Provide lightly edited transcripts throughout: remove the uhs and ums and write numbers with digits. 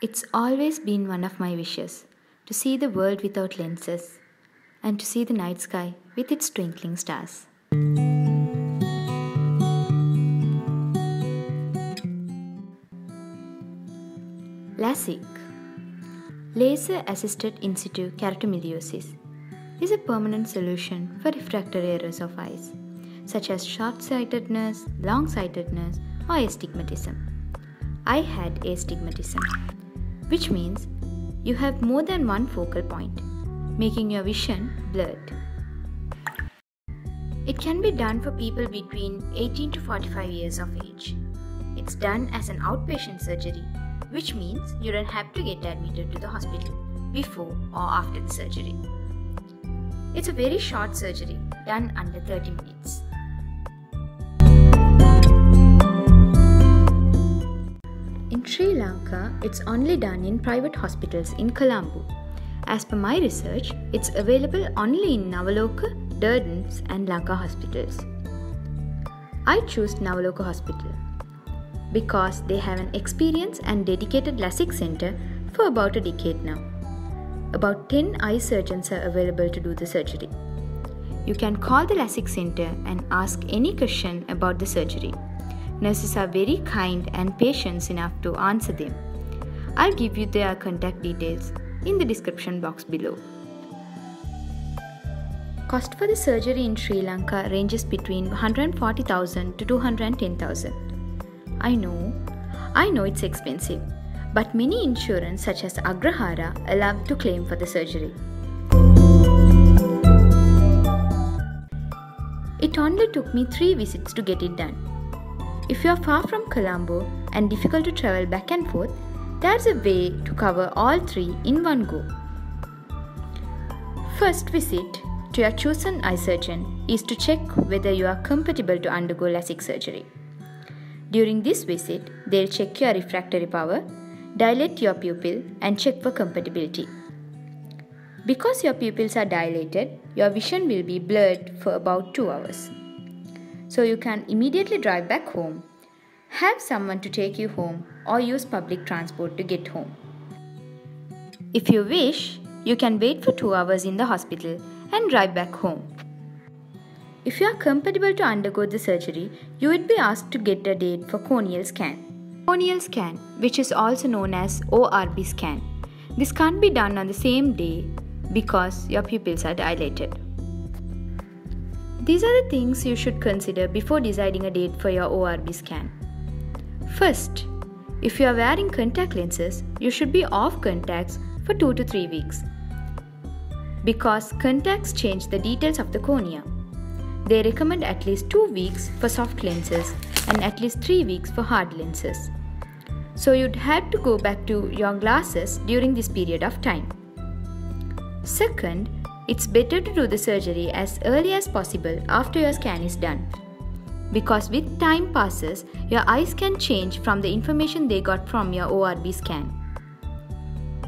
It's always been one of my wishes to see the world without lenses and to see the night sky with its twinkling stars. LASIK, Laser Assisted In Situ Keratomiliosis, is a permanent solution for refractory errors of eyes, such as short-sightedness, long-sightedness, or astigmatism. I had astigmatism, which means you have more than one focal point, making your vision blurred. It can be done for people between 18 to 45 years of age. It's done as an outpatient surgery, which means you don't have to get admitted to the hospital before or after the surgery. It's a very short surgery, done under 30 minutes. In Sri Lanka, it's only done in private hospitals in Colombo. As per my research, it's available only in Navaloka, Durdans and Lanka hospitals. I chose Navaloka Hospital because they have an experienced and dedicated LASIK center for about a decade now. About 10 eye surgeons are available to do the surgery. You can call the LASIK center and ask any question about the surgery. Nurses are very kind and patient enough to answer them. I'll give you their contact details in the description box below. Cost for the surgery in Sri Lanka ranges between 140,000 to 210,000. I know it's expensive, but many insurance such as Agrahara allow to claim for the surgery. It only took me 3 visits to get it done. If you are far from Colombo and difficult to travel back and forth, there's a way to cover all 3 in one go. First visit to your chosen eye surgeon is to check whether you are compatible to undergo LASIK surgery. During this visit, they'll check your refractory power, dilate your pupil and check for compatibility. Because your pupils are dilated, your vision will be blurred for about 2 hours. So you can immediately drive back home, have someone to take you home or use public transport to get home. If you wish, you can wait for 2 hours in the hospital and drive back home. If you are compatible to undergo the surgery, you would be asked to get a date for corneal scan. Corneal scan, which is also known as ORB scan. This can't be done on the same day because your pupils are dilated. These are the things you should consider before deciding a date for your ORB scan. First, if you are wearing contact lenses, you should be off contacts for 2 to 3 weeks because contacts change the details of the cornea. They recommend at least 2 weeks for soft lenses and at least 3 weeks for hard lenses. So you'd have to go back to your glasses during this period of time. Second, it's better to do the surgery as early as possible after your scan is done. Because with time passes, your eyes can change from the information they got from your ORB scan.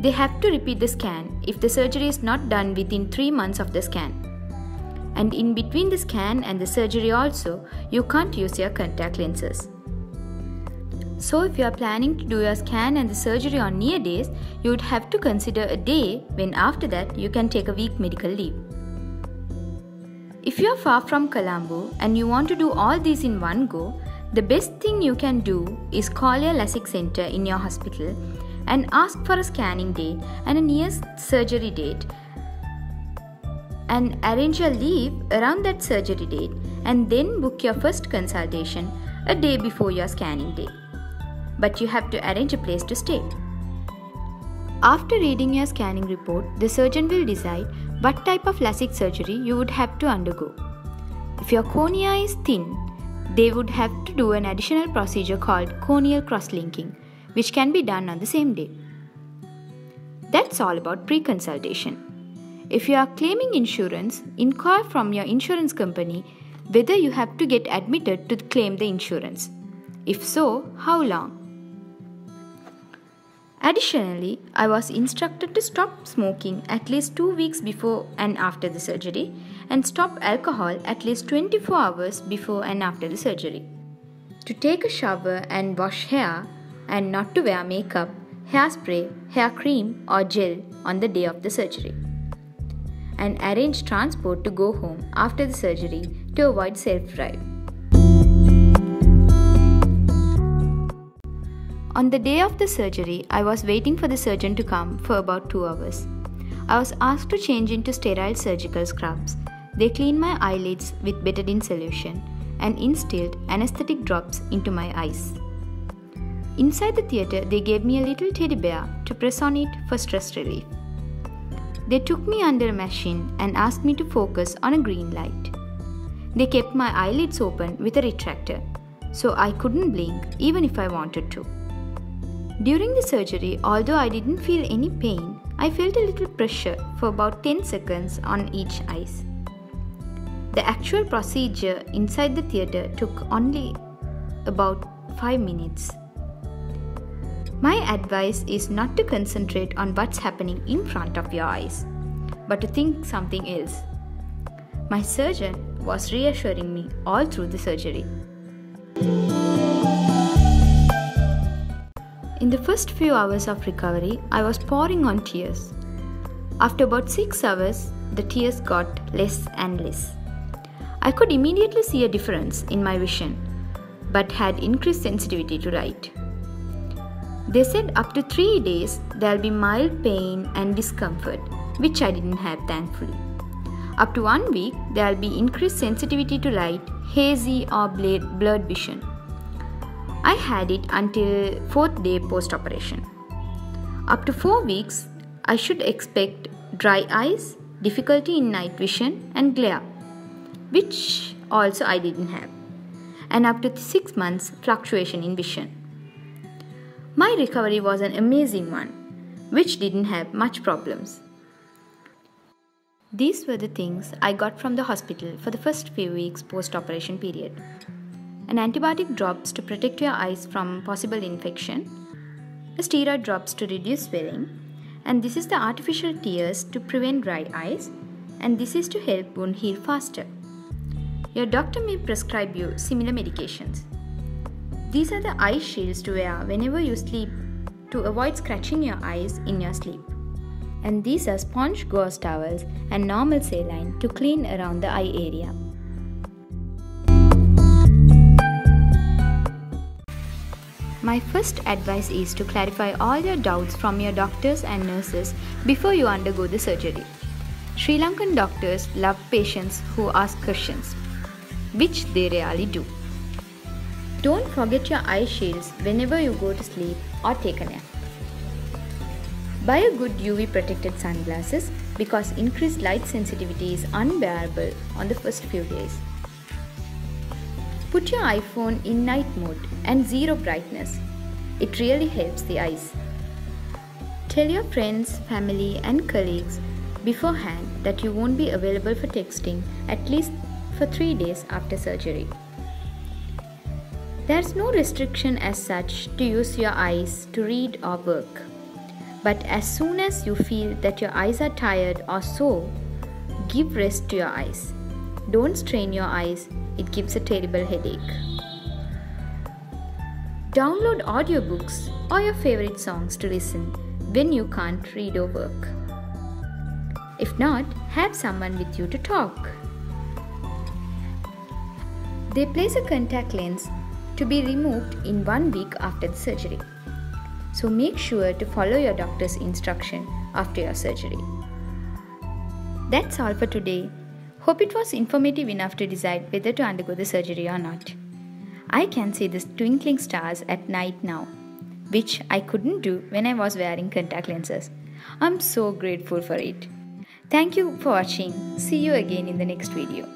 They have to repeat the scan if the surgery is not done within 3 months of the scan. And in between the scan and the surgery also, you can't use your contact lenses. So if you are planning to do your scan and the surgery on near days, you would have to consider a day when after that you can take a week medical leave. If you are far from Colombo and you want to do all these in one go, the best thing you can do is call your LASIK center in your hospital and ask for a scanning date and a near surgery date and arrange your leave around that surgery date and then book your first consultation a day before your scanning day. But you have to arrange a place to stay. After reading your scanning report, the surgeon will decide what type of LASIK surgery you would have to undergo. If your cornea is thin, they would have to do an additional procedure called corneal cross-linking, which can be done on the same day. That's all about pre-consultation. If you are claiming insurance, inquire from your insurance company whether you have to get admitted to claim the insurance. If so, how long? Additionally, I was instructed to stop smoking at least 2 weeks before and after the surgery and stop alcohol at least 24 hours before and after the surgery. To take a shower and wash hair and not to wear makeup hairspray, hair cream or gel on the day of the surgery, and arrange transport to go home after the surgery to avoid self-drive. On the day of the surgery, I was waiting for the surgeon to come for about 2 hours. I was asked to change into sterile surgical scrubs. They cleaned my eyelids with betadine solution and instilled anesthetic drops into my eyes. Inside the theatre, they gave me a little teddy bear to press on it for stress relief. They took me under a machine and asked me to focus on a green light. They kept my eyelids open with a retractor, so I couldn't blink even if I wanted to. During the surgery, although I didn't feel any pain, I felt a little pressure for about 10 seconds on each eye. The actual procedure inside the theatre took only about 5 minutes. My advice is not to concentrate on what's happening in front of your eyes, but to think something else. My surgeon was reassuring me all through the surgery. In the first few hours of recovery, I was pouring on tears. After about 6 hours, the tears got less and less. I could immediately see a difference in my vision, but had increased sensitivity to light. They said up to 3 days there'll be mild pain and discomfort, which I didn't have thankfully. Up to 1 week, there'll be increased sensitivity to light, hazy or blurred vision. I had it until 4th day post-operation. Up to 4 weeks, I should expect dry eyes, difficulty in night vision and glare, which also I didn't have, and up to 6 months fluctuation in vision. My recovery was an amazing one, which didn't have much problems. These were the things I got from the hospital for the first few weeks post-operation period. An antibiotic drops to protect your eyes from possible infection, a steroid drops to reduce swelling, and this is the artificial tears to prevent dry eyes, and this is to help wound heal faster. Your doctor may prescribe you similar medications. These are the eye shields to wear whenever you sleep to avoid scratching your eyes in your sleep. And these are sponge gauze towels and normal saline to clean around the eye area. My first advice is to clarify all your doubts from your doctors and nurses before you undergo the surgery. Sri Lankan doctors love patients who ask questions, which they rarely do. Don't forget your eye shields whenever you go to sleep or take a nap. Buy a good UV protected sunglasses because increased light sensitivity is unbearable on the first few days. Put your iPhone in night mode and zero brightness. It really helps the eyes. Tell your friends, family and colleagues beforehand that you won't be available for texting at least for 3 days after surgery. There's no restriction as such to use your eyes to read or work. But as soon as you feel that your eyes are tired or sore, give rest to your eyes. Don't strain your eyes, it gives a terrible headache. Download audiobooks or your favorite songs to listen when you can't read or work. If not, have someone with you to talk. They place a contact lens to be removed in 1 week after the surgery. So make sure to follow your doctor's instruction after your surgery. That's all for today. Hope it was informative enough to decide whether to undergo the surgery or not. I can see the twinkling stars at night now, which I couldn't do when I was wearing contact lenses. I'm so grateful for it. Thank you for watching. See you again in the next video.